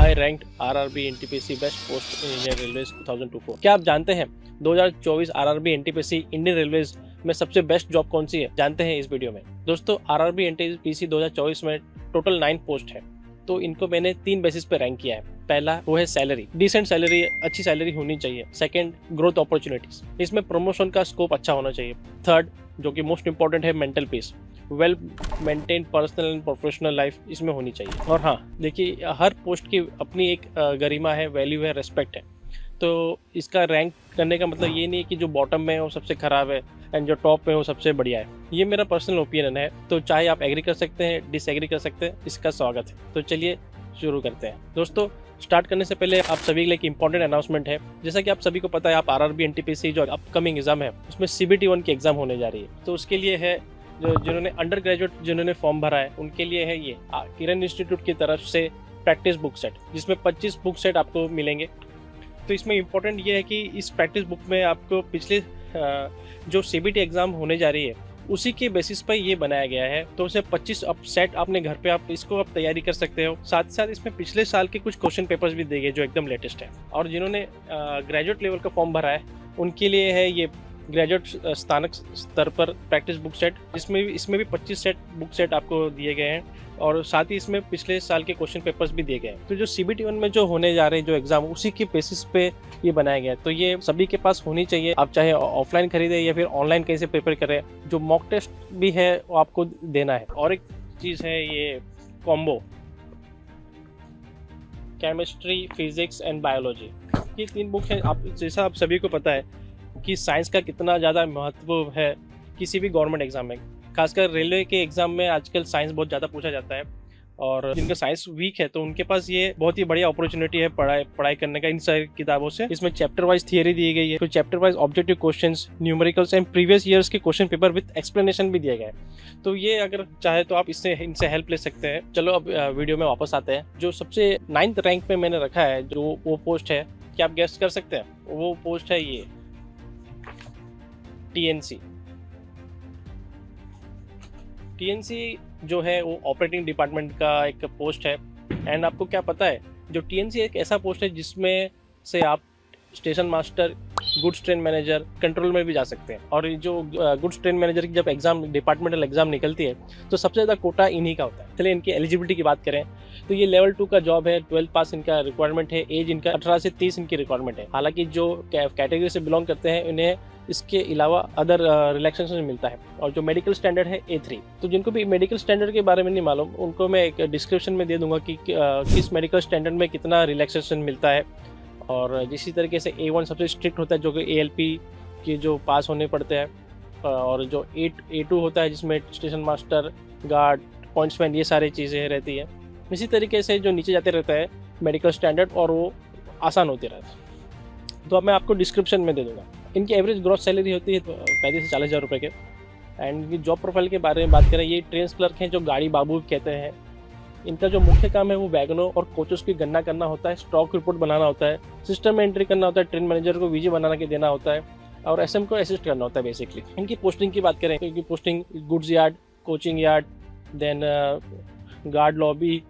I ranked RRB NTPC best post in Indian railways 2024। क्या आप जानते हैं 2024 आरआरबी एनटीपीसी इंडियन रेलवेज में सबसे बेस्ट जॉब कौन सी है? जानते हैं इस वीडियो में। दोस्तों, आरआरबी एनटीपीसी 2024 में टोटल 9 पोस्ट है, तो इनको मैंने 3 बेसिस पे रैंक किया है। पहला वो है सैलरी, डिसेंट सैलरी, अच्छी सैलरी होनी चाहिए। सेकंड, ग्रोथ अपॉर्चुनिटीज, इसमें प्रमोशन का स्कोप अच्छा होना चाहिए। थर्ड, जो कि मोस्ट इंपॉर्टेंट है, mental peace, well maintain personal and professional life इसमें होनी चाहिए। और हाँ, देखिए, हर पोस्ट की अपनी एक गरिमा है, वैल्यू है, रेस्पेक्ट है। तो इसका रैंक करने का मतलब ये नहीं है कि जो बॉटम में है वो सबसे खराब है एंड जो टॉप में वो सबसे बढ़िया है। ये मेरा पर्सनल ओपिनियन है, तो चाहे आप एग्री कर सकते हैं, डिसएग्री कर सकते हैं, इसका स्वागत है। तो चलिए शुरू करते हैं। दोस्तों, स्टार्ट करने से पहले आप सभी के लिए एक इंपॉर्टेंट अनाउंसमेंट है। जैसा कि आप सभी को पता है, आप आरआरबी एनटीपीसी जो अपकमिंग एग्जाम है उसमें सीबीटी 1 की एग्जाम होने जा रही है। तो उसके लिए है जिन्होंने अंडर ग्रेजुएट जिन्होंने फॉर्म भरा है उनके लिए है ये किरण इंस्टीट्यूट की तरफ से प्रैक्टिस बुक सेट, जिसमें 25 बुक सेट आपको मिलेंगे। तो इसमें इम्पोर्टेंट ये है कि इस प्रैक्टिस बुक में आपको पिछले जो सीबीटी एग्जाम होने जा रही है उसी के बेसिस पर ये बनाया गया है। तो उसे 25 सेट अपने घर पे आप इसको आप तैयारी कर सकते हो। साथ ही साथ इसमें पिछले साल के कुछ क्वेश्चन पेपर्स भी दिए गए जो एकदम लेटेस्ट है। और जिन्होंने ग्रेजुएट लेवल का फॉर्म भरा है उनके लिए है ये ग्रेजुएट स्नातक स्तर पर प्रैक्टिस बुक सेट, इसमें भी 25 सेट बुक सेट आपको दिए गए हैं और साथ ही इसमें पिछले साल के क्वेश्चन पेपर्स भी दिए गए हैं। तो जो सीबीटी 1 में जो होने जा रहे हैं जो एग्जाम, उसी के बेसिस पे ये बनाया गया है। तो ये सभी के पास होनी चाहिए, आप चाहे ऑफलाइन खरीदें या फिर ऑनलाइन कैसे पेपर करें। जो मॉक टेस्ट भी है वो आपको देना है। और एक चीज़ है ये combo, chemistry, physics and biology, ये 3 बुक है। आप जैसा आप सभी को पता है कि साइंस का कितना ज़्यादा महत्व है किसी भी गवर्नमेंट एग्जाम में, खासकर रेलवे के एग्जाम में आजकल साइंस बहुत ज़्यादा पूछा जाता है। और जिनका साइंस वीक है तो उनके पास ये बहुत ही बढ़िया अपॉर्चुनिटी है पढ़ाई करने का इन सारी किताबों से। इसमें चैप्टर वाइज थियरी दी गई है, तो chapter wise objective questions, numericals and previous years के क्वेश्चन पेपर विद एक्सप्लेनेशन भी दिया गया है। तो ये अगर चाहे तो आप इनसे हेल्प ले सकते हैं। चलो अब वीडियो में वापस आते हैं। जो सबसे 9th रैंक पे मैंने रखा है जो वो पोस्ट है, क्या आप गेस कर सकते हैं? वो पोस्ट है ये टीएनसी। टीएनसी जो है वो ऑपरेटिंग डिपार्टमेंट का एक पोस्ट है। एंड आपको क्या पता है, जो टीएनसी एक ऐसा पोस्ट है जिसमें से आप station master, goods train manager, control में भी जा सकते हैं। और जो गुड्स ट्रेन मैनेजर की जब एग्जाम, डिपार्टमेंटल एग्जाम निकलती है तो सबसे ज़्यादा कोटा इन्हीं का होता है। चलिए इनकी एलिजिबिलिटी की बात करें तो ये लेवल 2 का जॉब है, 12 पास इनका रिक्वायरमेंट है, एज इनका 18 से 30 इनकी रिक्वायरमेंट है। हालांकि जो कैटेगरी से बिलोंग करते हैं उन्हें इसके अलावा अदर रिलैक्सेशन मिलता है। और जो मेडिकल स्टैंडर्ड है A3। तो जिनको भी मेडिकल स्टैंडर्ड के बारे में नहीं मालूम उनको मैं एक डिस्क्रिप्शन में दे दूंगा कि किस मेडिकल स्टैंडर्ड में कितना रिलैक्सेशन मिलता है। और इसी तरीके से A1 सबसे स्ट्रिक्ट होता है, जो कि ALP के जो पास होने पड़ते हैं। और जो A2 होता है जिसमें स्टेशन मास्टर, गार्ड, पॉइंट्समैन, ये सारी चीज़ें रहती है। इसी तरीके से जो नीचे जाते रहता है मेडिकल स्टैंडर्ड, और वो आसान होते रहता है। तो अब मैं आपको डिस्क्रिप्शन में दे दूँगा। इनकी एवरेज ग्रॉस सैलरी होती है 35 से 40 हज़ार रुपये के। एंड इनकी जॉब प्रोफाइल के बारे में बात करें, ये ट्रेन क्लर्क हैं जो गाड़ी बाबू कहते हैं। इनका जो मुख्य काम है वो वैगनों और कोचेस की गणना करना होता है, स्टॉक रिपोर्ट बनाना होता है, सिस्टम में एंट्री करना होता है, ट्रेन मैनेजर को वीजे बना के देना होता है और एसएम को असिस्ट करना होता है बेसिकली। इनकी पोस्टिंग की बात करें तो इनकी posting goods yard, coaching yard, then guard lobby,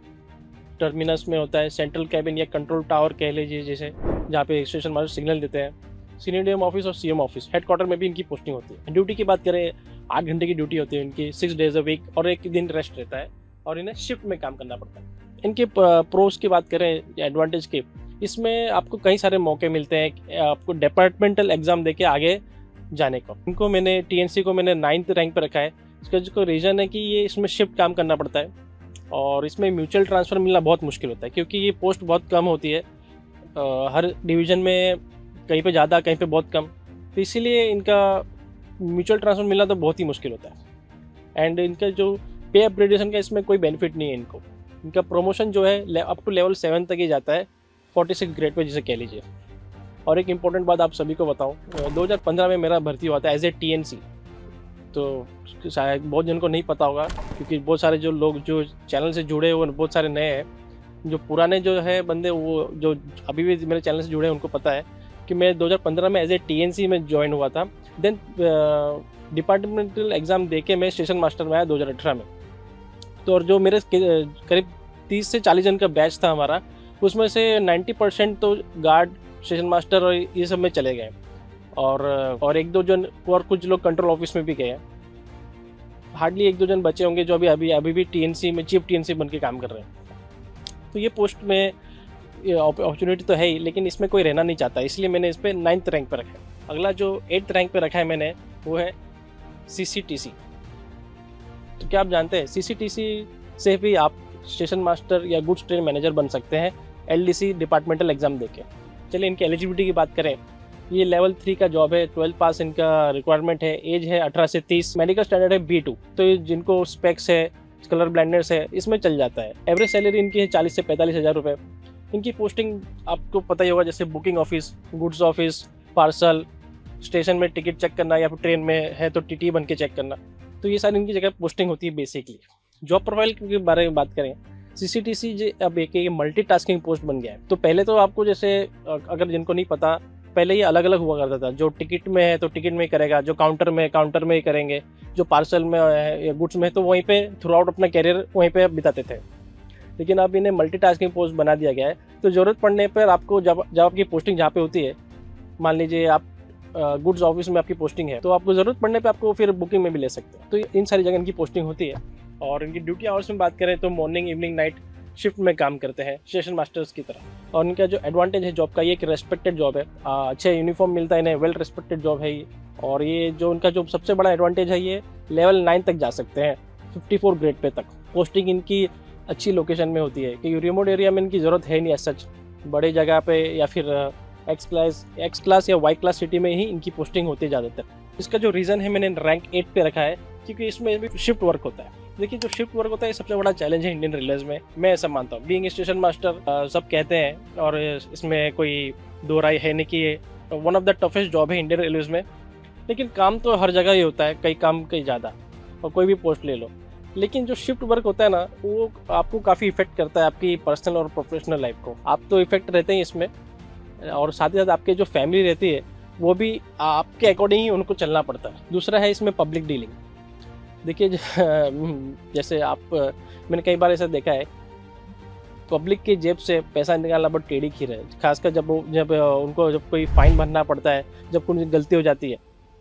terminus में होता है, सेंट्रल कैबिन या कंट्रोल टावर कह लीजिए जैसे, जहाँ पे स्टेशन मास्टर सिग्नल देते हैं, सीनियर ऑफिस और सीएम ऑफिस, हेडक्वार्टर में भी इनकी पोस्टिंग होती है। ड्यूटी की बात करें, 8 घंटे की ड्यूटी होती है इनकी, 6 डेज अ वीक, और 1 दिन रेस्ट रहता है और इन्हें शिफ्ट में काम करना पड़ता है। इनके प्रोस की बात करें, एडवांटेज की, इसमें आपको कई सारे मौके मिलते हैं आपको डिपार्टमेंटल एग्जाम देके आगे जाने को। इनको मैंने टीएनसी को मैंने 9th रैंक पर रखा है। इसका जो रीज़न है कि ये इसमें शिफ्ट काम करना पड़ता है और इसमें म्यूचुअल ट्रांसफ़र मिलना बहुत मुश्किल होता है, क्योंकि ये पोस्ट बहुत कम होती है। हर डिवीज़न में कहीं पे ज़्यादा, कहीं पे बहुत कम, तो इसीलिए इनका म्यूचुअल ट्रांसफ़र मिलना तो बहुत ही मुश्किल होता है। एंड इनका जो पे अपग्रेडेशन का इसमें कोई बेनिफिट नहीं है इनको। इनका प्रमोशन जो है अप टू लेवल 7 तक ही जाता है, 46 ग्रेड पे जिसे कह लीजिए। और एक इम्पॉर्टेंट बात आप सभी को बताऊं, 2015 में मेरा भर्ती हुआ था एज ए टीएनसी। तो शायद बहुत जन को नहीं पता होगा, क्योंकि बहुत सारे जो लोग जो चैनल से जुड़े हुए बहुत सारे नए हैं। जो पुराने जो है बंदे, वो जो अभी भी मेरे चैनल से जुड़े हैं उनको पता है कि मैं 2015 में एज ए टीएनसी में ज्वाइन हुआ था। देन डिपार्टमेंटल एग्ज़ाम दे के मैं स्टेशन मास्टर में आया 2018 में। तो और जो मेरे करीब 30 से 40 जन का बैच था हमारा, उसमें से 90% तो गार्ड, स्टेशन मास्टर और ये सब में चले गए, और एक दो जन और कुछ लोग कंट्रोल ऑफिस में भी गए हैं। हार्डली एक दो जन बचे होंगे जो अभी भी टीएनसी में चीफ टीएनसी बन के काम कर रहे हैं। तो ये पोस्ट में अपॉर्चुनिटी तो है ही, लेकिन इसमें कोई रहना नहीं चाहता, इसलिए मैंने इस पर 9th रैंक पर रखा है। अगला जो 8th रैंक पर रखा है मैंने, वो है CCTC। तो क्या आप जानते हैं CCTC से भी आप स्टेशन मास्टर या गुड्स ट्रेन मैनेजर बन सकते हैं LDC डिपार्टमेंटल एग्जाम देके। चलिए इनकी एलिजिबिलिटी की बात करें, ये लेवल 3 का जॉब है, 12 पास इनका रिक्वायरमेंट है, एज है 18 से 30, मेडिकल स्टैंडर्ड है B2। तो ये जिनको स्पेक्स है, कलर ब्लाइंडनेस है, इसमें चल जाता है। एवरेज सैलरी इनकी है 40 से 45 हज़ार रुपये। इनकी पोस्टिंग आपको पता ही होगा, जैसे booking office, goods office, parcel, station में टिकट चेक करना, या फिर ट्रेन में है तो TT बन के चेक करना। तो ये सारी इनकी जगह पोस्टिंग होती है बेसिकली। जॉब प्रोफाइल के बारे में बात करें, CCTC अब एक मल्टीटास्किंग पोस्ट बन गया है। तो पहले तो आपको, जैसे अगर जिनको नहीं पता, पहले ये अलग अलग हुआ करता था। जो टिकट में है तो टिकट में ही करेगा, जो काउंटर में ही करेंगे, जो पार्सल में है या गुड्स में है तो वहीं पे थ्रू आउट अपना कैरियर वहीं पे बिताते थे। लेकिन अब इन्हें मल्टीटास्किंग पोस्ट बना दिया गया है। तो ज़रूरत पड़ने पर आपको जब आपकी पोस्टिंग जहाँ पे होती है, मान लीजिए आप गुड्स ऑफिस में आपकी पोस्टिंग है, तो आपको ज़रूरत पड़ने पे आपको फिर बुकिंग में भी ले सकते हैं। तो इन सारी जगह इनकी पोस्टिंग होती है। और इनकी ड्यूटी आवर्स में बात करें तो मॉर्निंग, इवनिंग, नाइट शिफ्ट में काम करते हैं स्टेशन मास्टर्स की तरह। और इनका जो एडवांटेज है जॉब का, ये एक रेस्पेक्टेड जॉब है, अच्छा यूनिफॉर्म मिलता है इन्हें, वेल रेस्पेक्टेड जॉब है ये। और ये जो उनका जो सबसे बड़ा एडवांटेज है, ये लेवल 9 तक जा सकते हैं, 54 ग्रेड पे तक। पोस्टिंग इनकी अच्छी लोकेशन में होती है, क्योंकि रिमोट एरिया में इनकी ज़रूरत है नहीं एज सच। बड़े जगह पे या फिर एक्स क्लास या वाई क्लास सिटी में ही इनकी पोस्टिंग होती है ज़्यादातर। इसका जो रीज़न है मैंने रैंक 8 पे रखा है, क्योंकि इसमें भी शिफ्ट वर्क होता है। देखिए, जो शिफ्ट वर्क होता है, सबसे बड़ा चैलेंज है इंडियन रेलवेज में, मैं ऐसा मानता हूँ। बीइंग स्टेशन मास्टर सब कहते हैं, और इसमें कोई दो राय है नहीं कि ये one of the toughest job है इंडियन रेलवेज में। लेकिन काम तो हर जगह ही होता है, कई काम कई ज़्यादा, और कोई भी पोस्ट ले लो। लेकिन जो शिफ्ट वर्क होता है ना, वो आपको काफ़ी इफेक्ट करता है आपकी पर्सनल और प्रोफेशनल लाइफ को। आप तो इफेक्ट रहते हैं इसमें, और साथ ही साथ आपके जो फैमिली रहती है वो भी आपके अकॉर्डिंग ही उनको चलना पड़ता है। दूसरा है इसमें पब्लिक डीलिंग। देखिए, जैसे मैंने कई बार ऐसा देखा है, पब्लिक की जेब से पैसा निकालना बहुत टेढ़ी खीर है। खासकर जब उनको कोई फाइन भरना पड़ता है, जब कोई गलती हो जाती है,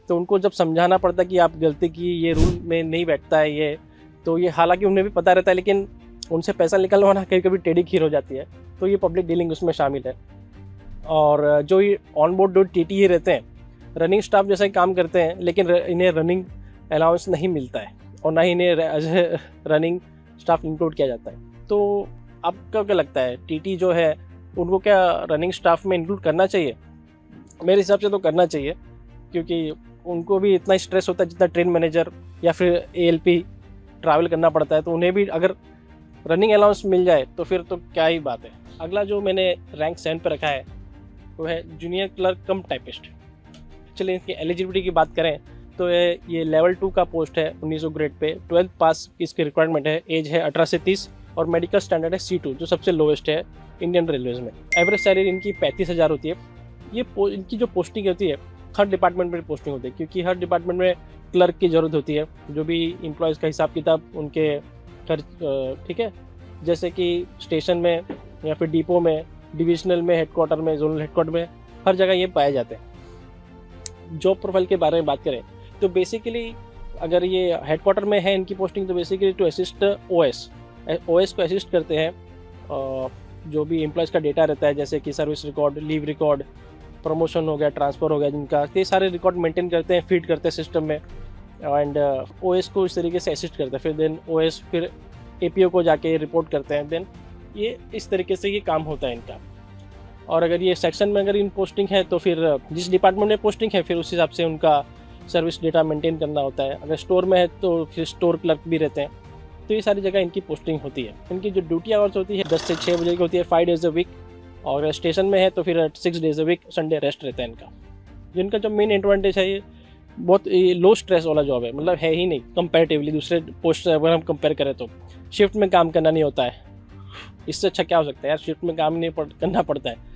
तो उनको जब समझाना पड़ता है कि आप गलती की, ये रूल में नहीं बैठता है ये, तो ये हालांकि उन्हें भी पता रहता है, लेकिन उनसे पैसा निकलवाना कभी कभी टेढ़ी खीर हो जाती है। तो ये पब्लिक डीलिंग उसमें शामिल है। और जो ये ऑन बोर्ड जो TT रहते हैं, रनिंग स्टाफ जैसा ही काम करते हैं, लेकिन इन्हें रनिंग अलाउंस नहीं मिलता है, और ना ही इन्हें रनिंग स्टाफ इंक्लूड किया जाता है। तो आपको क्या लगता है, TT जो है उनको क्या रनिंग स्टाफ में इंक्लूड करना चाहिए? मेरे हिसाब से तो करना चाहिए, क्योंकि उनको भी इतना स्ट्रेस होता है जितना ट्रेन मैनेजर या फिर ALP ट्रैवल करना पड़ता है। तो उन्हें भी अगर रनिंग अलाउंस मिल जाए तो फिर तो क्या ही बात है। अगला जो मैंने रैंक 7 पर रखा है, वो है जूनियर क्लर्क कम टाइपिस्ट। चलिए इसकी एलिजिबिलिटी की बात करें तो ये लेवल 2 का पोस्ट है, 1900 ग्रेड पे, 12 पास इसकी रिक्वायरमेंट है, एज है 18 से 30, और मेडिकल स्टैंडर्ड है C2, जो सबसे लोवेस्ट है इंडियन रेलवेज में। एवरेज सैलरी इनकी 35,000 होती है। ये इनकी जो पोस्टिंग होती है, हर डिपार्टमेंट में पोस्टिंग होती है, क्योंकि हर डिपार्टमेंट में क्लर्क की ज़रूरत होती है, जो भी इम्प्लॉयज़ का हिसाब किताब उनके ठीक है, जैसे कि स्टेशन में या फिर डिपो में, डिविजनल में, हेडक्वार्टर में, जोनल हेडक्वार्टर में, हर जगह ये पाए जाते हैं। जॉब प्रोफाइल के बारे में बात करें तो बेसिकली अगर ये हेडक्वार्टर में है इनकी पोस्टिंग, तो बेसिकली टू असिस्ट OS को असिस्ट करते हैं। जो भी एम्प्लॉयज़ का डेटा रहता है, जैसे कि service record, leave record, promotion हो गया, ट्रांसफ़र हो गया, जिनका ये सारे रिकॉर्ड मेंटेन करते हैं, फीड करते हैं सिस्टम में, एंड OS को इस तरीके से असिस्ट करते हैं। फिर देन OS फिर APO को जाके रिपोर्ट करते हैं। देन ये इस तरीके से ये काम होता है इनका। और अगर ये सेक्शन में अगर इन पोस्टिंग है तो फिर जिस डिपार्टमेंट में पोस्टिंग है फिर उस हिसाब से उनका सर्विस डेटा मेंटेन करना होता है। अगर स्टोर में है तो फिर स्टोर क्लर्क भी रहते हैं। तो ये सारी जगह इनकी पोस्टिंग होती है। इनकी जो ड्यूटी आवर्स होती है 10 से 6 बजे की होती है, 5 डेज अ वीक। और स्टेशन में है तो फिर 6 days a week, Sunday rest रहता है इनका। जिनका जो मेन एडवांटेज है, ये बहुत लो स्ट्रेस वाला जॉब है, मतलब है ही नहीं कंपैरेटिवली दूसरे पोस्ट से अगर हम कंपेयर करें तो। शिफ्ट में काम करना नहीं होता है, इससे अच्छा क्या हो सकता है यार, शिफ्ट में काम नहीं करना पड़ता है।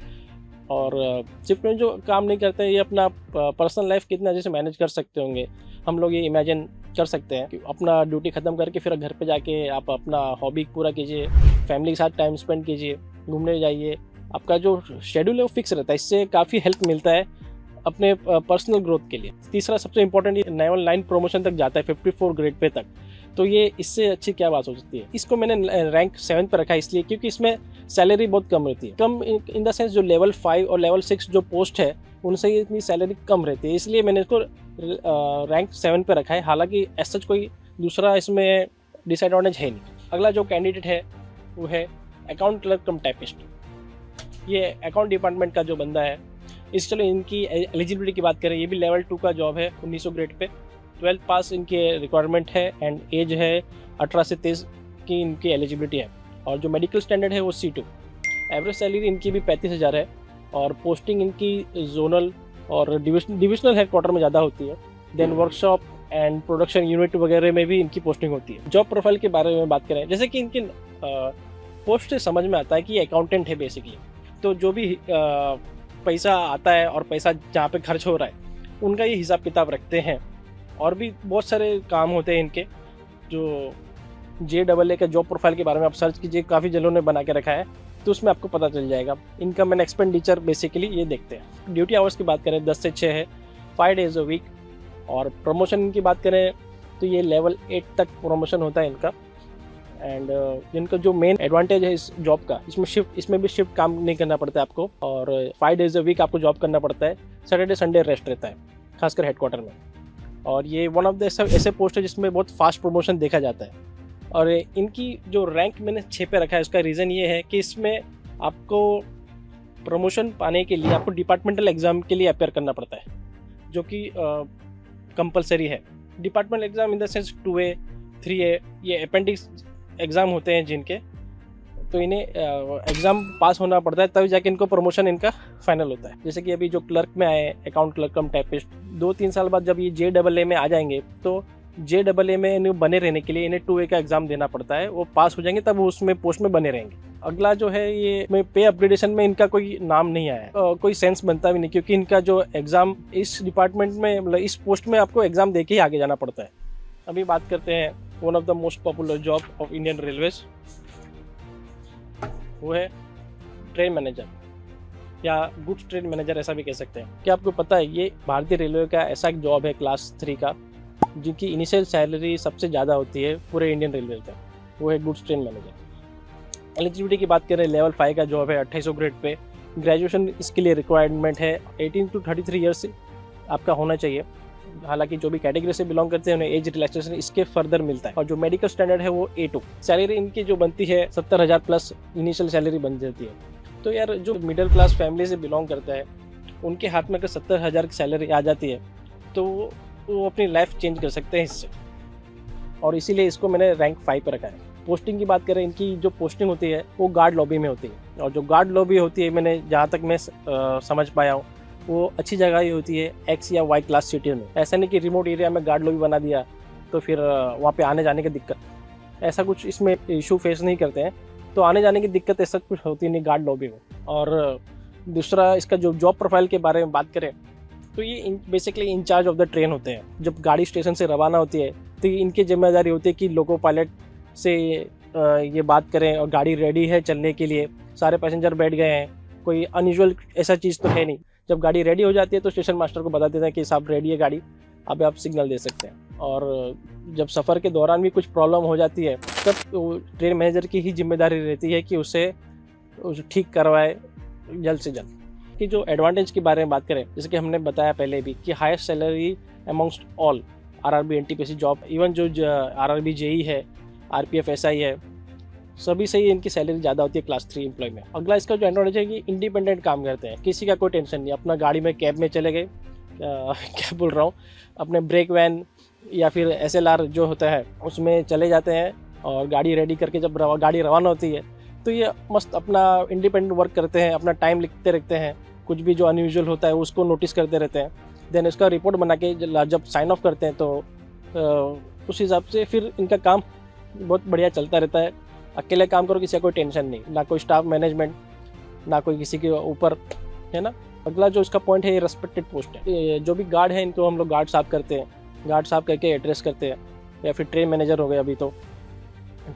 और शिफ्ट में जो काम नहीं करते ये अपना पर्सनल लाइफ कितना अच्छे से मैनेज कर सकते होंगे, हम लोग ये इमेजिन कर सकते हैं कि अपना ड्यूटी ख़त्म करके फिर घर पे जाके आप अपना हॉबी पूरा कीजिए, फैमिली के साथ टाइम स्पेंड कीजिए। घूमने जाइए। आपका जो शेड्यूल है वो फिक्स रहता है, इससे काफ़ी हेल्प मिलता है अपने पर्सनल ग्रोथ के लिए। तीसरा सबसे इंपॉर्टेंट, ये लेवल 9 प्रमोशन तक जाता है 54 ग्रेड पे तक। तो ये इससे अच्छी क्या बात हो सकती है। इसको मैंने रैंक 7 पर रखा है इसलिए क्योंकि इसमें सैलरी बहुत कम रहती है। कम इन द सेंस जो लेवल 5 और लेवल 6 जो पोस्ट है उनसे इतनी सैलरी कम रहती है, इसलिए मैंने इसको रैंक 7 पे रखा है। हालांकि ऐसा कोई दूसरा इसमें डिसएडवांटेज है नहीं। अगला जो कैंडिडेट है वो है अकाउंट क्लर्क कम टाइपिस्ट। ये अकाउंट डिपार्टमेंट का जो बंदा है, इस चलो इनकी एलिजिबिलिटी की बात करें, ये भी लेवल 2 का जॉब है 1900 ग्रेड पे। 12th पास इनके रिक्वायरमेंट है एंड एज है 18 से 23 की इनकी एलिजिबिलिटी है। और जो मेडिकल स्टैंडर्ड है वो C2। एवरेज सैलरी इनकी भी 35,000 है और पोस्टिंग इनकी जोनल और डिविजनल हेडक्वार्टर में ज़्यादा होती है। Then workshop and production unit वगैरह में भी इनकी पोस्टिंग होती है। जॉब प्रोफाइल के बारे में बात करें, जैसे कि इनकी पोस्ट से समझ में आता है कि ये अकाउंटेंट है बेसिकली। तो जो भी पैसा आता है और पैसा जहाँ पे खर्च हो रहा है उनका ये हिसाब किताब रखते हैं। और भी बहुत सारे काम होते हैं इनके। जो JAA के जॉब प्रोफाइल के बारे में आप सर्च कीजिए, काफ़ी जगहों ने बना के रखा है, तो उसमें आपको पता चल जाएगा। इनकम एंड एक्सपेंडिचर बेसिकली ये देखते हैं। ड्यूटी आवर्स की बात करें 10 से 6 है, 5 डेज अ वीक। और प्रमोशन की बात करें तो ये लेवल 8 तक प्रमोशन होता है इनका। एंड इनका जो मेन एडवांटेज है इस जॉब का, इसमें भी शिफ्ट काम नहीं करना पड़ता है आपको, और 5 डेज अ वीक आपको जॉब करना पड़ता है। सैटरडे संडे रेस्ट रहता है, खासकर हेडक्वार्टर में। और ये वन ऑफ द ऐसे पोस्ट है जिसमें बहुत फास्ट प्रमोशन देखा जाता है। और इनकी जो रैंक मैंने 6 पे रखा है, उसका रीज़न ये है कि इसमें आपको प्रमोशन पाने के लिए आपको डिपार्टमेंटल एग्ज़ाम के लिए अपेयर करना पड़ता है, जो कि कंपलसरी है। Departmental exam in the sense 2A 3A ये अपेंडिक्स एग्ज़ाम होते हैं जिनके, तो इन्हें एग्ज़ाम पास होना पड़ता है, तभी जाके इनको प्रमोशन इनका फाइनल होता है। जैसे कि अभी जो क्लर्क में आए अकाउंट क्लर्क कम टाइपिस्ट, 2-3 साल बाद जब ये JAA में आ जाएंगे तो JAA में इन्हें बने रहने के लिए इन्हें 2A का एग्ज़ाम देना पड़ता है। वो पास हो जाएंगे तब वो उसमें पोस्ट में बने रहेंगे। अगला जो है ये पे अपग्रेडेशन में इनका कोई नाम नहीं आया है, कोई सेंस बनता भी नहीं, क्योंकि इनका जो एग्ज़ाम इस डिपार्टमेंट में, मतलब इस पोस्ट में आपको एग्ज़ाम दे के ही आगे जाना पड़ता है। अभी बात करते हैं one of the most popular job of Indian railways, वो है ट्रेन मैनेजर या गुड्स ट्रेन मैनेजर, ऐसा भी कह सकते हैं। क्या आपको पता है ये भारतीय रेलवे का ऐसा एक जॉब है क्लास 3 का जिनकी इनिशियल सैलरी सबसे ज़्यादा होती है पूरे इंडियन रेलवे का, वो है गुड्स ट्रेन मैनेजर। एलिजिबिलिटी की बात करें, लेवल 5 का जॉब है 2800 ग्रेड पे। ग्रेजुएशन इसके लिए रिक्वायरमेंट है 18 to 33 ईयर्स से आपका होना चाहिए। हालांकि जो भी कैटेगरी से बिलोंग करते हैं उन्हें एज रिलैक्सेशन इसके फर्दर मिलता है। और जो मेडिकल स्टैंडर्ड है वो A2। सैलरी इनकी जो बनती है 70,000 प्लस इनिशियल सैलरी बन जाती है। तो यार जो मिडिल क्लास फैमिली से बिलोंग करता है उनके हाथ में अगर 70,000 की सैलरी आ जाती है तो वो अपनी लाइफ चेंज कर सकते हैं इससे, और इसीलिए इसको मैंने रैंक 5 पर रखा है। पोस्टिंग की बात करें, इनकी जो पोस्टिंग होती है वो गार्ड लॉबी में होती है। और जो गार्ड लॉबी होती है, मैंने जहाँ तक मैं समझ पाया हूँ, वो अच्छी जगह ही होती है X या Y क्लास सिटी में। ऐसा नहीं कि रिमोट एरिया में गार्ड लॉबी बना दिया तो फिर वहाँ पे आने जाने की दिक्कत, ऐसा कुछ इसमें इशू फेस नहीं करते हैं। तो आने जाने की दिक्कत ऐसा कुछ होती नहीं गार्ड लॉबी में। और दूसरा इसका जो जॉब प्रोफाइल के बारे में बात करें तो ये basically in charge of the train होते हैं। जब गाड़ी स्टेशन से रवाना होती है तो इनकी जिम्मेदारी होती है कि लोको पायलट से ये बात करें और गाड़ी रेडी है चलने के लिए, सारे पैसेंजर बैठ गए हैं, कोई अनयूजुअल ऐसा चीज़ तो है नहीं। जब गाड़ी रेडी हो जाती है तो स्टेशन मास्टर को बता देते हैं कि साहब रेडी है गाड़ी, अब आप सिग्नल दे सकते हैं। और जब सफ़र के दौरान भी कुछ प्रॉब्लम हो जाती है तब ट्रेन मैनेजर की ही जिम्मेदारी रहती है कि उसे ठीक करवाए जल्द से जल्द। कि जो एडवांटेज के बारे में बात करें, जैसे कि हमने बताया पहले भी कि highest salary amongst all RRB NTPC job, even जो RRB JE है, RPF SI है, सभी से ही इनकी सैलरी ज़्यादा होती है क्लास 3 एम्प्लॉय में। अगला इसका जो एडवांटेज है कि इंडिपेंडेंट काम करते हैं, किसी का कोई टेंशन नहीं। अपना गाड़ी में कैब में चले गए, क्या बोल रहा हूँ, अपने ब्रेक वैन या फिर SLR जो होता है उसमें चले जाते हैं और गाड़ी रेडी करके जब गाड़ी रवाना होती है तो ये मस्त अपना इंडिपेंडेंट वर्क करते हैं, अपना टाइम लिखते रहते हैं, कुछ भी जो अनयूजुअल होता है उसको नोटिस करते रहते हैं। देन इसका रिपोर्ट बना के जब साइन ऑफ करते हैं तो उस हिसाब से फिर इनका काम बहुत बढ़िया चलता रहता है। अकेले काम करो, किसी का कोई टेंशन नहीं, ना कोई स्टाफ मैनेजमेंट, ना कोई किसी के ऊपर, है ना। अगला जो इसका पॉइंट है, ये रेस्पेक्टेड पोस्ट है। जो भी गार्ड है इनको हम लोग गार्ड साफ करते हैं, गार्ड साफ करके एड्रेस करते हैं, या फिर ट्रेन मैनेजर हो गए अभी तो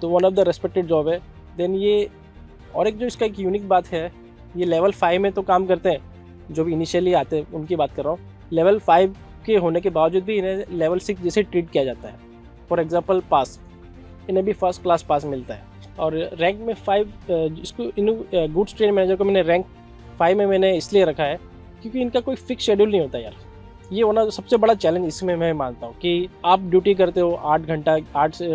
one of the respected job है। देन ये और एक जो इसका एक यूनिक बात है, ये लेवल 5 में तो काम करते हैं, जो भी इनिशियली आते हैं उनकी बात कर रहा हूँ। लेवल 5 के होने के बावजूद भी इन्हें लेवल 6 जैसे ट्रीट किया जाता है। फॉर एग्जांपल पास, इन्हें भी फर्स्ट क्लास पास मिलता है। और रैंक में 5, इसको इन गुड्स ट्रेन मैनेजर को मैंने रैंक 5 में मैंने इसलिए रखा है क्योंकि इनका कोई फिक्स शेड्यूल नहीं होता यार। ये होना सबसे बड़ा चैलेंज इसमें मैं मानता हूँ कि आप ड्यूटी करते हो 8 से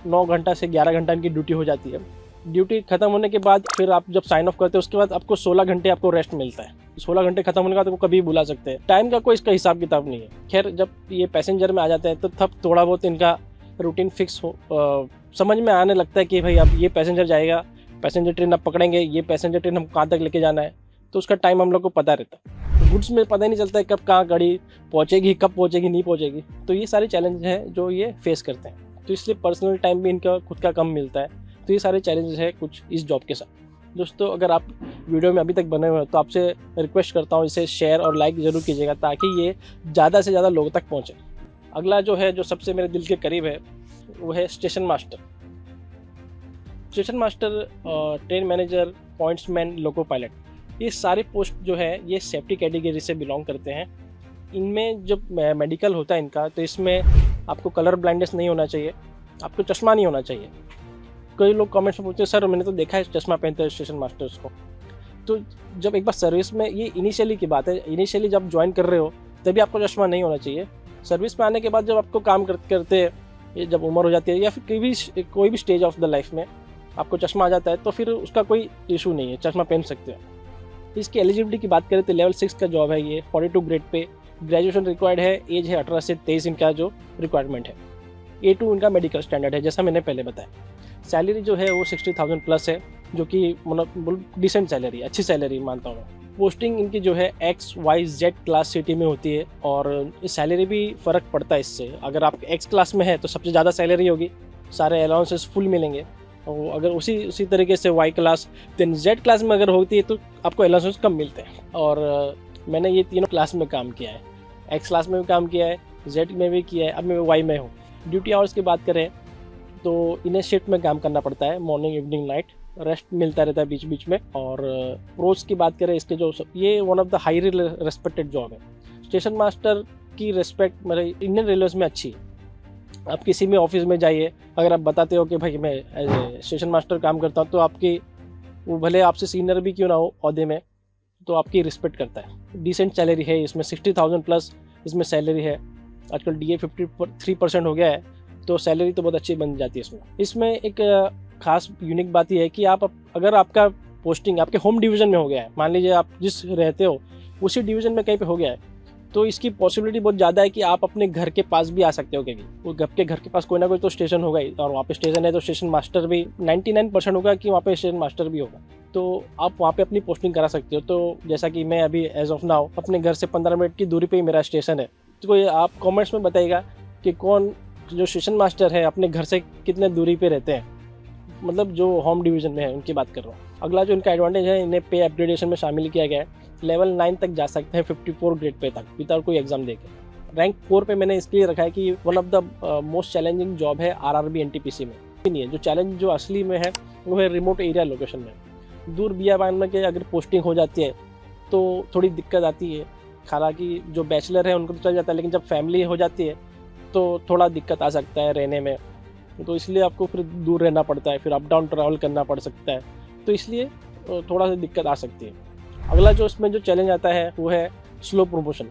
9 घंटा से 11 घंटा इनकी ड्यूटी हो जाती है। ड्यूटी खत्म होने के बाद फिर आप जब साइन ऑफ करते हो उसके बाद आपको 16 घंटे आपको रेस्ट मिलता है। 16 घंटे खत्म होने के बाद आपको कभी बुला सकते हैं। टाइम का कोई इसका हिसाब किताब नहीं है। खैर जब ये पैसेंजर में आ जाते हैं तो तब थोड़ा बहुत इनका रूटीन फिक्स समझ में आने लगता है कि भाई अब ये पैसेंजर जाएगा, पैसेंजर ट्रेन आप पकड़ेंगे, ये पैसेंजर ट्रेन हम कहाँ तक लेके जाना है, तो उसका टाइम हम लोग को पता रहता है। गुड्स में पता ही नहीं चलता है कब कहाँ गाड़ी पहुँचेगी, कब पहुँचेगी, नहीं पहुँचेगी। तो ये सारे चैलेंज हैं जो ये फेस करते हैं। तो इसलिए पर्सनल टाइम भी इनका खुद का कम मिलता है। तो ये सारे चैलेंजेस है कुछ इस जॉब के साथ। दोस्तों अगर आप वीडियो में अभी तक बने हुए हैं तो आपसे रिक्वेस्ट करता हूँ इसे शेयर और लाइक ज़रूर कीजिएगा ताकि ये ज़्यादा से ज़्यादा लोगों तक पहुँचे। अगला जो है जो सबसे मेरे दिल के करीब है वो है station master. Station master, train manager, pointsman, loco pilot, ये सारे पोस्ट जो है ये सेफ्टी कैटेगरी से बिलोंग करते हैं। इनमें जब मेडिकल होता है इनका तो इसमें आपको कलर ब्लाइंडनेस नहीं होना चाहिए, आपको चश्मा नहीं होना चाहिए। कई लोग कमेंट्स में पूछते हैं सर मैंने तो देखा है चश्मा पहनते हैं स्टेशन मास्टर्स को। तो जब एक बार सर्विस में, ये इनिशियली की बात है, इनिशियली जब ज्वाइन कर रहे हो तभी आपको चश्मा नहीं होना चाहिए। सर्विस में आने के बाद जब आपको काम करते ये जब उम्र हो जाती है या फिर कोई भी स्टेज ऑफ द लाइफ में आपको चश्मा आ जाता है तो फिर उसका कोई इशू नहीं है, चश्मा पहन सकते हो। इसकी एलिजिबिलिटी की बात करें तो लेवल 6 का जॉब है ये, 42 ग्रेड पे, ग्रेजुएशन रिक्वायर्ड है, एज है 18 से 23 इनका जो रिक्वायरमेंट है। A2 इनका मेडिकल स्टैंडर्ड है जैसा मैंने पहले बताया। सैलरी जो है वो 60,000 प्लस है, जो कि मतलब डिसेंट सैलरी, अच्छी सैलरी मानता हूँ मैं। पोस्टिंग इनकी जो है XYZ क्लास सिटी में होती है और सैलरी भी फ़र्क पड़ता है इससे। अगर आप X क्लास में है तो सबसे ज़्यादा सैलरी होगी, सारे अलाउंसेस फुल मिलेंगे। और अगर उसी तरीके से Y class then Z class में अगर होती है तो आपको अलाउंसेस कम मिलते हैं। और मैंने ये तीनों क्लास में काम किया है, X क्लास में भी काम किया है, Z में भी किया है, अब मैं Y में हूँ। ड्यूटी आवर्स की बात करें तो इन्हें शिफ्ट में काम करना पड़ता है, मॉर्निंग इवनिंग नाइट, रेस्ट मिलता रहता है बीच बीच में। और प्रोस की बात करें इसके जो ये one of the highly respected job है। स्टेशन मास्टर की रिस्पेक्ट मेरे इंडियन रेलवेज में अच्छी है। आप किसी भी ऑफिस में जाइए, अगर आप बताते हो कि भाई मैं एज ए स्टेशन मास्टर काम करता हूँ तो आपकी, वो भले आपसे सीनियर भी क्यों ना हो ओहदे में, तो आपकी रिस्पेक्ट करता है। डिसेंट सैलरी है इसमें, 60,000 प्लस इसमें सैलरी है। आजकल DA 53% हो गया है तो सैलरी तो बहुत अच्छी बन जाती है इसमें एक खास यूनिक बात यह है कि अगर आपका पोस्टिंग आपके होम डिवीज़न में हो गया है, मान लीजिए आप जिस रहते हो उसी डिवीज़न में कहीं पे हो गया है, तो इसकी पॉसिबिलिटी बहुत ज़्यादा है कि आप अपने घर के पास भी आ सकते हो कभी। वो आपके घर के पास कोई ना कोई तो स्टेशन होगा ही, और वहाँ पे स्टेशन है तो स्टेशन मास्टर भी 99% होगा कि वहाँ पे स्टेशन मास्टर भी होगा, तो आप वहाँ पे अपनी पोस्टिंग करा सकते हो। तो जैसा कि मैं अभी एज ऑफ नाउ अपने घर से 15 मिनट की दूरी पर ही मेरा स्टेशन है। तो कोई आप कॉमेंट्स में बताइएगा कि कौन जो स्टेशन मास्टर है अपने घर से कितने दूरी पे रहते हैं, मतलब जो होम डिवीज़न में है उनकी बात कर रहा हूँ। अगला जो इनका एडवांटेज है, इन्हें पे अपग्रेडेशन में शामिल किया गया है। लेवल 9 तक जा सकते हैं 54 ग्रेड पे तक विदाउट कोई एग्जाम देके। रैंक 4 पे मैंने इसलिए रखा है कि one of the most challenging job है RRB NTPC में। नहीं है जो चैलेंज जो असली में है वो है रिमोट एरिया लोकेशन में। दूर बियाबान में के अगर पोस्टिंग हो जाती है तो थोड़ी दिक्कत आती है। हालांकि जो बैचलर है उनको तो चल जाता है, लेकिन जब फैमिली हो जाती है तो थोड़ा दिक्कत आ सकता है रहने में, तो इसलिए आपको फिर दूर रहना पड़ता है, फिर अप डाउन ट्रैवल करना पड़ सकता है, तो इसलिए थोड़ा सा दिक्कत आ सकती है। अगला जो इसमें जो चैलेंज आता है वो है slow promotion.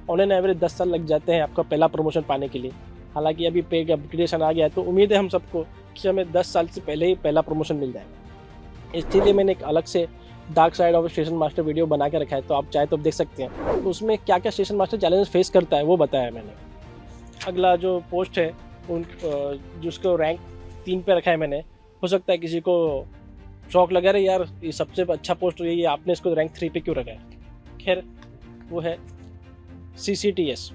On an average 10 साल लग जाते हैं आपका पहला प्रमोशन पाने के लिए। हालांकि अभी पे अपग्रेडेशन आ गया है तो उम्मीद है हम सबको कि हमें 10 साल से पहले ही पहला प्रमोशन मिल जाएगा। इसलिए मैंने एक अलग से dark side of station master video बना के रखा है, तो आप चाहे तो देख सकते हैं। तो उसमें क्या क्या स्टेशन मास्टर चैलेंजेस फेस करता है वो बताया मैंने। अगला जो पोस्ट है जिसको रैंक 3 पे रखा है मैंने, हो सकता है किसी को शौक लगा रहे यार ये सबसे अच्छा पोस्ट यही है, आपने इसको रैंक 3 पे क्यों रखा है। खैर वो है CCTS।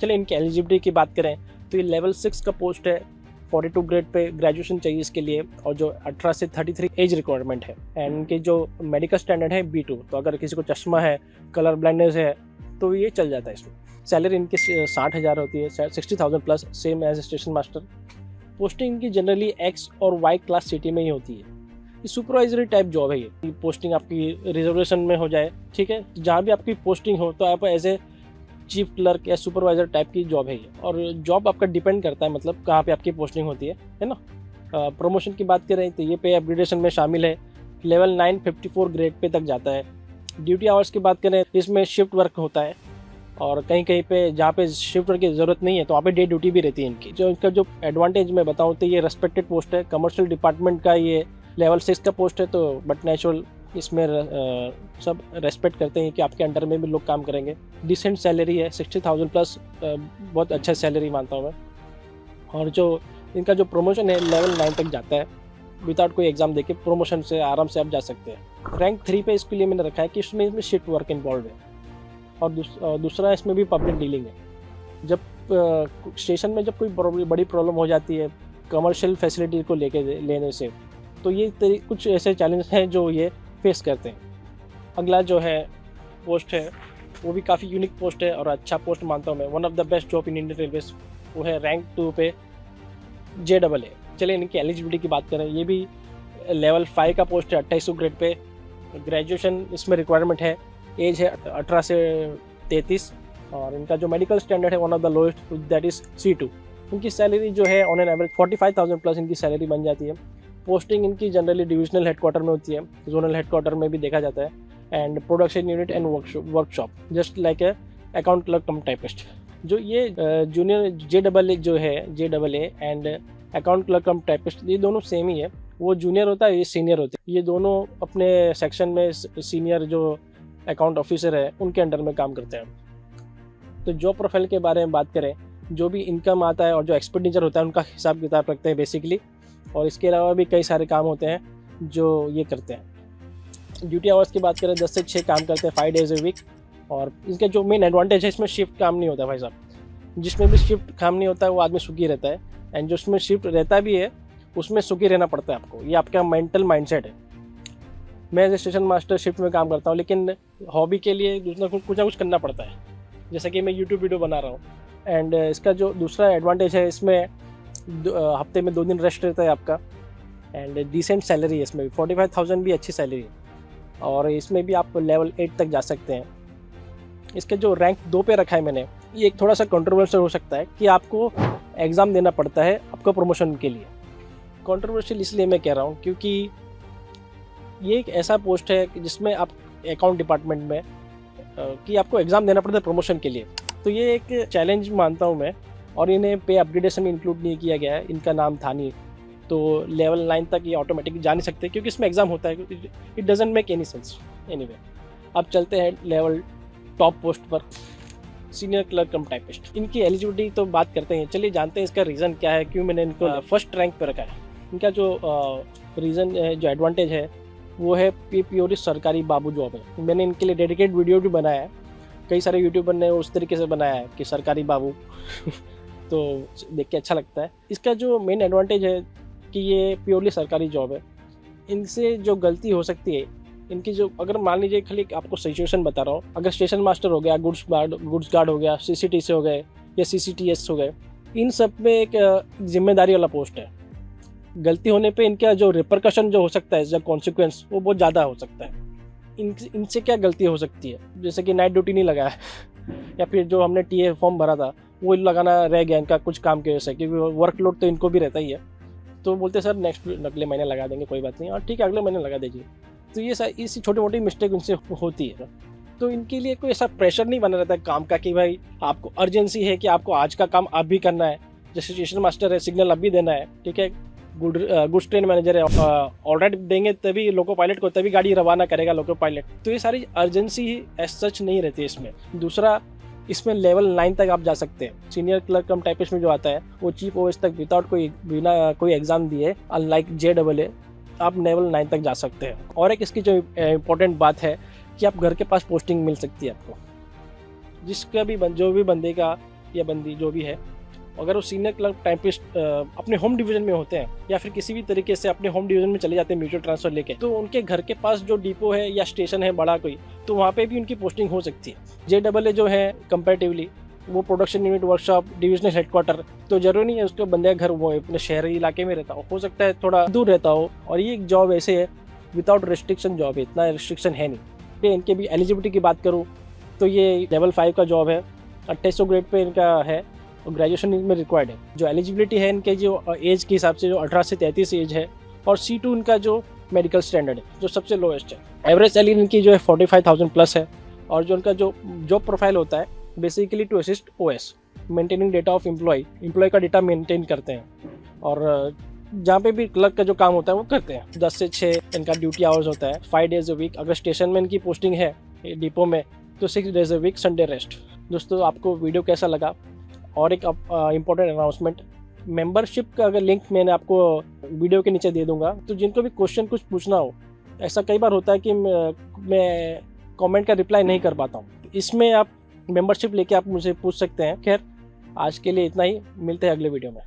चलिए इनकी एलिजिबिलिटी की बात करें तो ये लेवल 6 का पोस्ट है, 42 ग्रेड पे, ग्रेजुएशन चाहिए इसके लिए, और जो 18 से 33 एज रिक्वायरमेंट है। एंड इनके जो मेडिकल स्टैंडर्ड है B2, तो अगर किसी को चश्मा है, कलर ब्लाइंडनेस है तो ये चल जाता है इसमें। सैलरी इनकी 60,000 होती है, 60,000 plus, same as station master. Posting इनकी जनरली X और Y क्लास सिटी में ही होती है। ये सुपरवाइजरी टाइप जॉब है। ये पोस्टिंग आपकी रिजर्वेशन में हो जाए, ठीक है, जहाँ भी आपकी पोस्टिंग हो तो आप एज ए चीफ क्लर्क या सुपरवाइजर टाइप की जॉब है ये। और जॉब आपका डिपेंड करता है मतलब कहाँ पे आपकी पोस्टिंग होती है ना। प्रमोशन की बात करें तो ये पे अपग्रेडेशन में शामिल है, लेवल 954 ग्रेड पे तक जाता है। ड्यूटी आवर्स की बात करें इसमें शिफ्ट वर्क होता है, और कहीं कहीं पे जहाँ पे शिफ्ट वर्क की ज़रूरत नहीं है तो वहाँ पे डे ड्यूटी भी रहती है इनकी। जो इनका जो एडवांटेज मैं बताऊँ तो ये रेस्पेक्टेड पोस्ट है, कमर्शियल डिपार्टमेंट का ये लेवल 6 का पोस्ट है, तो बट नेचुरल इसमें सब रेस्पेक्ट करते हैं कि आपके अंडर में भी लोग काम करेंगे। डिसेंट सैलरी है, 60,000 प्लस, बहुत अच्छा सैलरी मानता हूँ मैं। और जो इनका जो प्रमोशन है लेवल 9 तक जाता है, विदाउट कोई एग्जाम देके प्रमोशन से आराम से आप जा सकते हैं। रैंक 3 पे इसके लिए मैंने रखा है कि इसमें शिफ्ट वर्क इन्वॉल्व है, और दूसरा इसमें भी पब्लिक डीलिंग है। जब स्टेशन में जब कोई बड़ी प्रॉब्लम हो जाती है कमर्शियल फैसिलिटी को लेने से, तो ये कुछ ऐसे चैलेंज हैं जो ये फेस करते हैं। अगला जो है पोस्ट है वो भी काफ़ी यूनिक पोस्ट है और अच्छा पोस्ट मानता हूँ मैं, one of the best job in Indian railways. वो है रैंक 2 पे JAA। चलिए इनकी एलिजिबिलिटी की बात करें, ये भी लेवल 5 का पोस्ट है, 2800 ग्रेड पे। ग्रेजुएशन इसमें रिक्वायरमेंट है, एज है 18 से 33, और इनका जो मेडिकल स्टैंडर्ड है one of the lowest, that is C2। इनकी सैलरी जो है ऑन एन एवरेज 45,000 प्लस इनकी सैलरी बन जाती है। पोस्टिंग इनकी जनरली डिविजनल हेडक्वार्टर में होती है, जोनल हेडक्वार्टर में भी देखा जाता है, and production unit and workshop, just like a account clerk come typist. जो ये जूनियर JAA जो है, JAA and account clerk come typist, ये दोनों सेम ही है। वो जूनियर होता है, ये सीनियर होते हैं। ये दोनों अपने सेक्शन में सीनियर जो अकाउंट ऑफिसर है उनके अंडर में काम करते हैं। तो जॉब प्रोफाइल के बारे में बात करें, जो भी इनकम आता है और जो एक्सपेंडिचर होता है उनका हिसाब किताब रखते हैं बेसिकली, और इसके अलावा भी कई सारे काम होते हैं जो ये करते हैं। ड्यूटी आवर्स की बात करें 10 से 6 काम करते हैं 5 डेज ए वीक। और इनका जो मेन एडवांटेज है, इसमें शिफ्ट काम नहीं होता भाई साहब। जिसमें भी शिफ्ट काम नहीं होता है वो आदमी सुखी रहता है, एंड जो उसमें शिफ्ट रहता भी है उसमें सुखी रहना पड़ता है आपको। ये आपका मेंटल माइंडसेट है। मैं as a station master shift में काम करता हूँ, लेकिन हॉबी के लिए कुछ ना कुछ करना पड़ता है, जैसे कि मैं यूट्यूब वीडियो बना रहा हूँ। एंड इसका जो दूसरा एडवांटेज है, इसमें हफ्ते में 2 दिन रेस्ट रहता है आपका, एंड डिसेंट सैलरी है इसमें भी, 45,000 भी अच्छी सैलरी है, और इसमें भी आप लेवल 8 तक जा सकते हैं। इसके जो रैंक 2 पे रखा है मैंने, ये एक थोड़ा सा कंट्रोवर्शियल हो सकता है कि आपको एग्ज़ाम देना पड़ता है आपका प्रमोशन के लिए। कंट्रोवर्शियल इसलिए मैं कह रहा हूँ क्योंकि ये एक ऐसा पोस्ट है कि जिसमें आप अकाउंट डिपार्टमेंट में कि आपको एग्ज़ाम देना पड़ता है प्रमोशन के लिए। तो ये एक चैलेंज मानता हूँ मैं, और इन्हें पे अपग्रेडेशन में इंक्लूड नहीं किया गया है, इनका नाम था नहीं, तो लेवल 9 तक ये ऑटोमेटिक जा नहीं सकते क्योंकि इसमें एग्ज़ाम होता है। It doesn't make any sense. Anyway, अब चलते हैं लेवल टॉप पोस्ट पर, सीनियर क्लर्क कम टाइपिस्ट। इनकी एलिजिबिलिटी तो बात करते हैं, चलिए जानते हैं इसका रीज़न क्या है, क्यों मैंने इनको फर्स्ट रैंक पर रखा है। इनका जो रीज़न जो एडवांटेज है वो है प्योरली सरकारी बाबू जॉब है। मैंने इनके लिए डेडिकेट वीडियो भी बनाया है, कई सारे यूट्यूबर ने उस तरीके से बनाया है कि सरकारी बाबू तो देख के अच्छा लगता है। इसका जो मेन एडवांटेज है कि ये प्योरली सरकारी जॉब है। इनसे जो गलती हो सकती है इनकी, जो अगर मान लीजिए, खाली आपको सिचुएशन बता रहा हूँ, अगर स्टेशन मास्टर हो गया, गुड्स गार्ड हो गया, CCTC हो गए या CCTS हो गए, इन सब में एक जिम्मेदारी वाला पोस्ट है। गलती होने पे इनका जो रिपरकशन जो हो सकता है, जो कॉन्सिक्वेंस, वो बहुत ज़्यादा हो सकता है। इनसे क्या गलती हो सकती है, जैसे कि नाइट ड्यूटी नहीं लगाया या फिर जो हमने TA फॉर्म भरा था वो लगाना रह गया इनका कुछ काम की वजह से, क्योंकि वर्कलोड तो इनको भी रहता ही है। तो बोलते सर नेक्स्ट अगले महीने लगा देंगे, कोई बात नहीं, और ठीक है अगले महीने लगा दीजिए। तो ये इसी छोटी मोटी मिस्टेक उनसे होती है। तो इनके लिए कोई ऐसा प्रेशर नहीं बना रहता है काम का कि भाई आपको अर्जेंसी है कि आपको आज का काम अब भी करना है। जैसे स्टेशन मास्टर है, सिग्नल अब भी देना है, ठीक है, गुड्स ट्रेन मैनेजर है, ऑलरेडी देंगे तभी लोको पायलट को, तभी गाड़ी रवाना करेगा लोको पायलट। तो ये सारी अर्जेंसी एज सच नहीं रहती है इसमें। दूसरा, इसमें लेवल 9 तक आप जा सकते हैं। सीनियर क्लर्क कम टाइपिस्ट में जो आता है वो चीफ OS तक विदाउट बिना कोई एग्जाम दिए, अनलाइक JAA, आप लेवल 9 तक जा सकते हैं। और एक इसकी जो इम्पोर्टेंट बात है कि आप घर के पास पोस्टिंग मिल सकती है आपको, जिसका भी जो भी बंदे का या बंदी जो भी है, अगर वो सीनियर क्लर्क टाइपिस्ट अपने होम डिवीजन में होते हैं या फिर किसी भी तरीके से अपने होम डिवीजन में चले जाते हैं म्यूचुअल ट्रांसफर लेके, तो उनके घर के पास जो डिपो है या स्टेशन है बड़ा कोई, तो वहाँ पे भी उनकी पोस्टिंग हो सकती है। JAA जो है कंपैरेटिवली वो production unit, workshop, divisional headquarter, तो जरूरी नहीं है उसके बंदे का घर वो अपने शहरी इलाके में रहता हो सकता है थोड़ा दूर रहता हो। और ये एक जॉब ऐसे है विदाउट रिस्ट्रिक्शन जॉब है, इतना रिस्ट्रिक्शन है नहीं। फिर इनके भी एलिजिबिलिटी की बात करूँ तो ये लेवल 5 का जॉब है, 2800 ग्रेड पे इनका है और ग्रेजुएशन में रिक्वायर्ड है। जो एलिजिबिलिटी है इनके जो एज के हिसाब से जो 18 से 33 एज है, और C2 इनका जो मेडिकल स्टैंडर्ड है जो सबसे लोएस्ट है। एवरेज सैलरी इनकी जो है 45,000 प्लस है। और जो उनका जो जॉब प्रोफाइल होता है basically to assist OS, maintaining data of employ का डेटा मेंटेन करते हैं। और जहाँ पे भी क्लर्क का जो काम होता है वो करते हैं। 10 से 6 इनका ड्यूटी आवर्स होता है, 5 डेज अ वीक। अगर स्टेशन में इनकी पोस्टिंग है डिपो में तो 6 days a week, Sunday rest. दोस्तों आपको वीडियो कैसा लगा? और एक इम्पोर्टेंट अनाउंसमेंट, मेंबरशिप का अगर लिंक मैंने आपको वीडियो के नीचे दे दूंगा, तो जिनको भी क्वेश्चन कुछ पूछना हो, ऐसा कई बार होता है कि मैं कमेंट का रिप्लाई नहीं कर पाता हूँ, इसमें आप मेंबरशिप लेके आप मुझे पूछ सकते हैं। खैर आज के लिए इतना ही, मिलते हैं अगले वीडियो में।